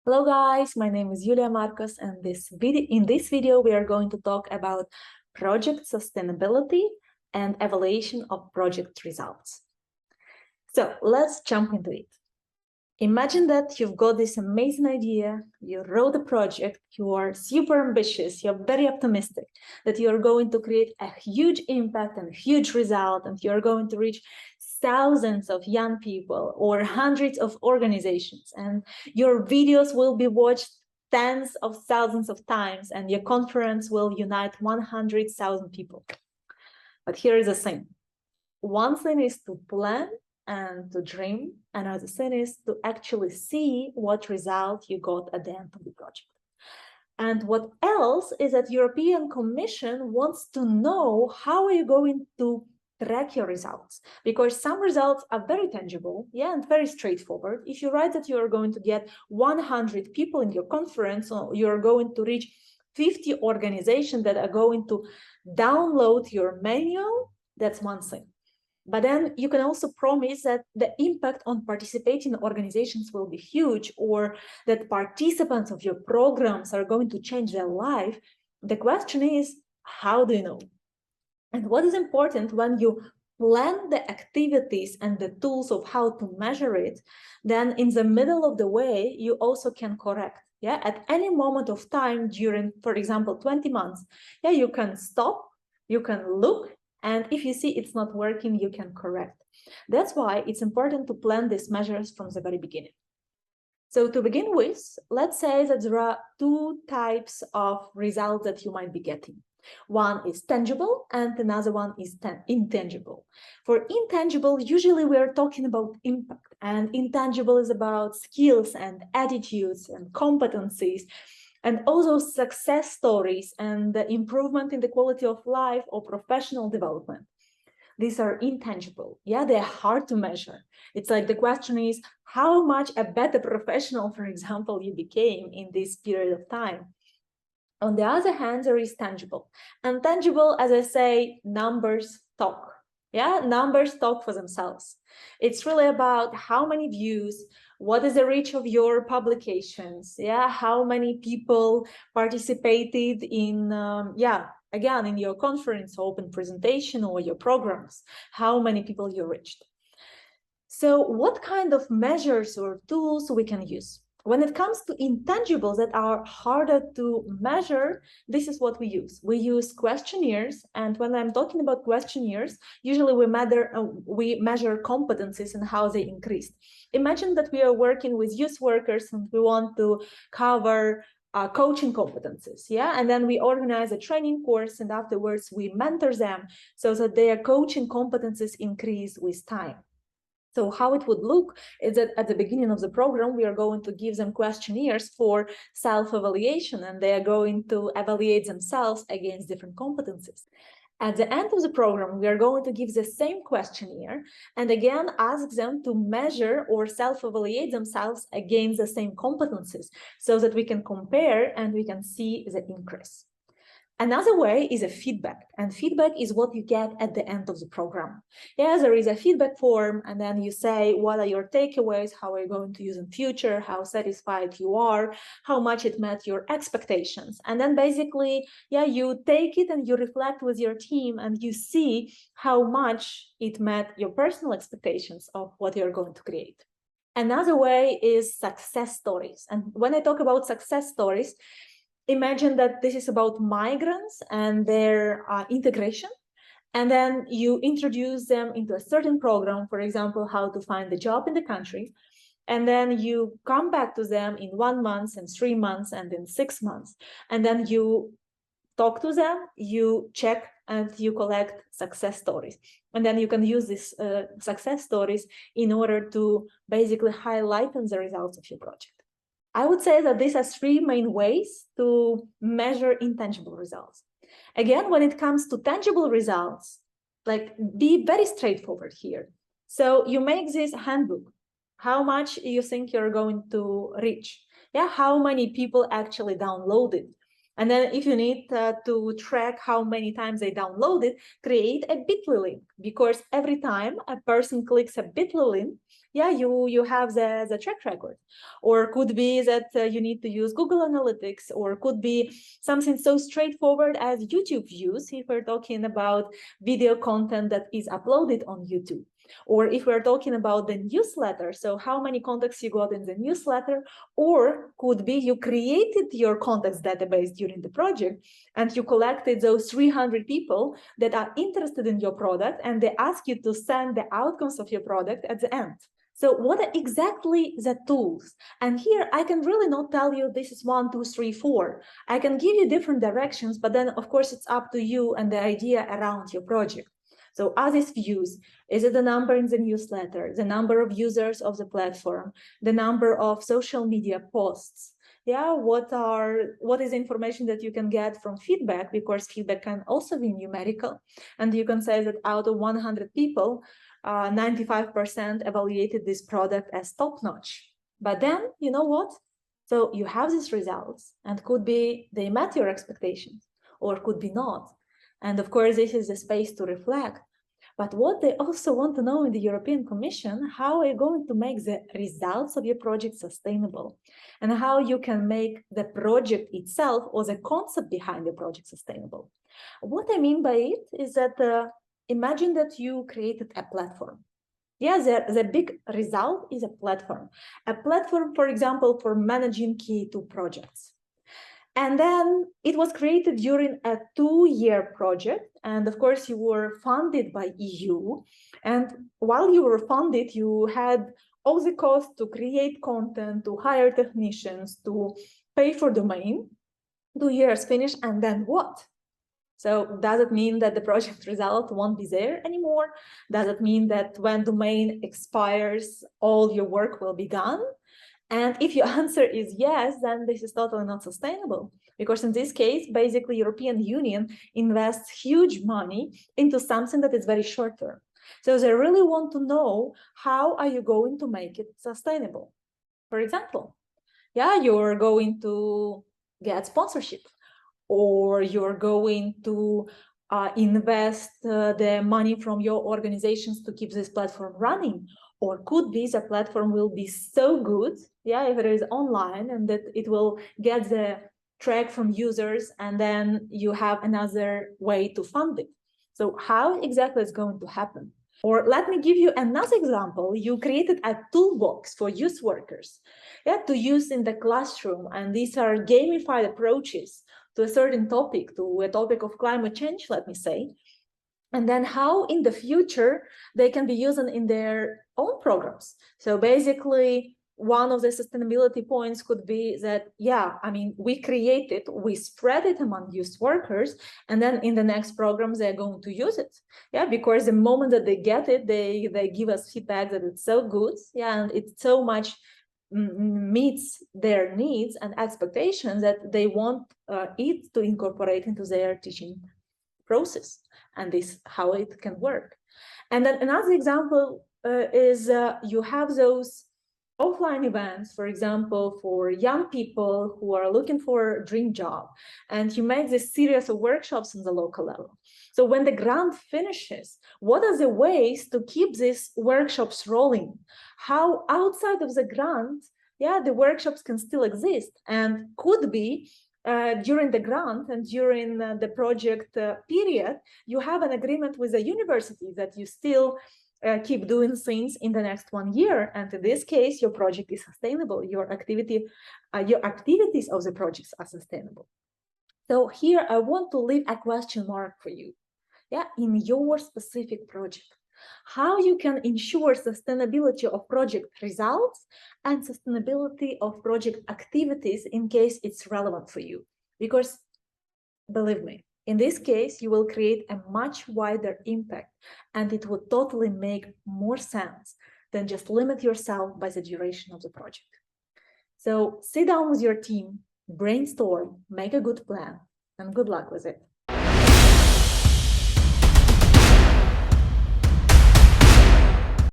Hello guys, my name is Julia Marcos, and in this video we are going to talk about project sustainability and evaluation of project results. So let's jump into it. Imagine that you've got this amazing idea, you wrote a project, you are super ambitious, you're very optimistic that you're going to create a huge impact and a huge result, and you're going to reach thousands of young people or hundreds of organizations, and your videos will be watched tens of thousands of times, and your conference will unite 100,000 people. But here is the thing. One thing is to plan and to dream, another thing is to actually see what result you got at the end of the project. And what else is that European Commission wants to know how are you going to track your results, because some results are very tangible, and very straightforward. If you write that you are going to get 100 people in your conference, or you're going to reach 50 organizations that are going to download your manual, that's one thing. But then you can also promise that the impact on participating organizations will be huge, or that participants of your programs are going to change their life. The question is, how do you know? And what is important when you plan the activities and the tools of how to measure it, then in the middle of the way, you also can correct. At any moment of time during, for example, 20 months, you can stop, you can look, and if you see it's not working, you can correct. That's why it's important to plan these measures from the very beginning. So to begin with, let's say that there are two types of results that you might be getting. One is tangible and another one is intangible. For intangible, usually we are talking about impact, and intangible is about skills and attitudes and competencies, and also success stories and the improvement in the quality of life or professional development. These are intangible. They're hard to measure. It's like the question is how much a better professional, for example, you became in this period of time. On the other hand, there is tangible. And tangible, as I say, numbers talk. Numbers talk for themselves. It's really about how many views, what is the reach of your publications, how many people participated in, again, in your conference, open presentation, or your programs, how many people you reached. So what kind of measures or tools we can use? When it comes to intangibles that are harder to measure, this is what we use. We use questionnaires, and when I'm talking about questionnaires, usually we measure competencies and how they increased. Imagine that we are working with youth workers and we want to cover coaching competencies, and then we organize a training course, and afterwards we mentor them so that their coaching competencies increase with time. So how it would look is that at the beginning of the program, we are going to give them questionnaires for self-evaluation, and they are going to evaluate themselves against different competencies. At the end of the program, we are going to give the same questionnaire and again ask them to measure or self-evaluate themselves against the same competencies so that we can compare and we can see the increase. Another way is a feedback, and feedback is what you get at the end of the program. There is a feedback form, and then you say, what are your takeaways? How are you going to use in future? How satisfied you are? How much it met your expectations? And then basically, you take it and you reflect with your team and you see how much it met your personal expectations of what you're going to create. Another way is success stories. And when I talk about success stories, imagine that this is about migrants and their integration, and then you introduce them into a certain program, for example, how to find a job in the country, and then you come back to them in 1 month and 3 months and in 6 months, and then you talk to them, you check, and you collect success stories. And then you can use these success stories in order to basically highlight the results of your project. I would say that these are 3 main ways to measure intangible results. Again, when it comes to tangible results, be very straightforward here. So you make this handbook. How much you think you're going to reach? How many people actually download it? And then if you need to track how many times they download it, create a bit.ly link, because every time a person clicks a bit.ly link, yeah, you have the track record. Or could be that you need to use Google Analytics, or could be something so straightforward as YouTube views, if we're talking about video content that is uploaded on YouTube. Or if we're talking about the newsletter, so how many contacts you got in the newsletter, or could be you created your contacts database during the project and you collected those 300 people that are interested in your product, and they ask you to send the outcomes of your product at the end. So what are exactly the tools? And here I can really not tell you this is 1, 2, 3, 4. I can give you different directions, but then of course it's up to you and the idea around your project. So are these views? Is it the number in the newsletter, the number of users of the platform, the number of social media posts? Yeah, what is information that you can get from feedback, because feedback can also be numerical. And you can say that out of 100 people, 95% evaluated this product as top-notch. But then, you know what? So you have these results, and could be they met your expectations, or could be not. And of course, this is a space to reflect. But what they also want to know in the European Commission, how are you going to make the results of your project sustainable? And how you can make the project itself, or the concept behind the project, sustainable. What I mean by it is that imagine that you created a platform. Yeah, the big result is a platform. A platform, for example, for managing KA2 projects. And then it was created during a 2-year project. And of course, you were funded by EU. And while you were funded, you had all the costs to create content, to hire technicians, to pay for domain. 2 years finish, and then what? So does it mean that the project result won't be there anymore? Does it mean that when domain expires, all your work will be gone? And if your answer is yes, then this is totally not sustainable. Because in this case, basically, European Union invests huge money into something that is very short term. So they really want to know, how are you going to make it sustainable? For example, yeah, you're going to get sponsorship, or you're going to invest the money from your organizations to keep this platform running. Or could be the platform will be so good, yeah, if it is online, and that it will get the track from users, and then you have another way to fund it. So how exactly is going to happen? Or let me give you another example. You created a toolbox for youth workers, yeah, to use in the classroom, and these are gamified approaches to a certain topic, to a topic of climate change, let me say. And then how in the future they can be used in their own programs. So basically, one of the sustainability points could be that, yeah, I mean, we create it, we spread it among youth workers, and then in the next programs, they're going to use it. Yeah, because the moment that they get it, they give us feedback that it's so good, yeah, and it's so much meets their needs and expectations that they want it to incorporate into their teaching process. And this how it can work. And then another example is you have those offline events, for example, for young people who are looking for a dream job, and you make this series of workshops on the local level. So when the grant finishes, what are the ways to keep these workshops rolling? How outside of the grant, yeah, the workshops can still exist, and could be during the grant and during the project period, you have an agreement with the university that you still keep doing things in the next 1 year. And in this case, your project is sustainable. Your activities of the projects are sustainable. So here I want to leave a question mark for you. Yeah, in your specific project, how you can ensure sustainability of project results and sustainability of project activities in case it's relevant for you. Because believe me, in this case, you will create a much wider impact, and it would totally make more sense than just limit yourself by the duration of the project. So sit down with your team, brainstorm, make a good plan, and good luck with it.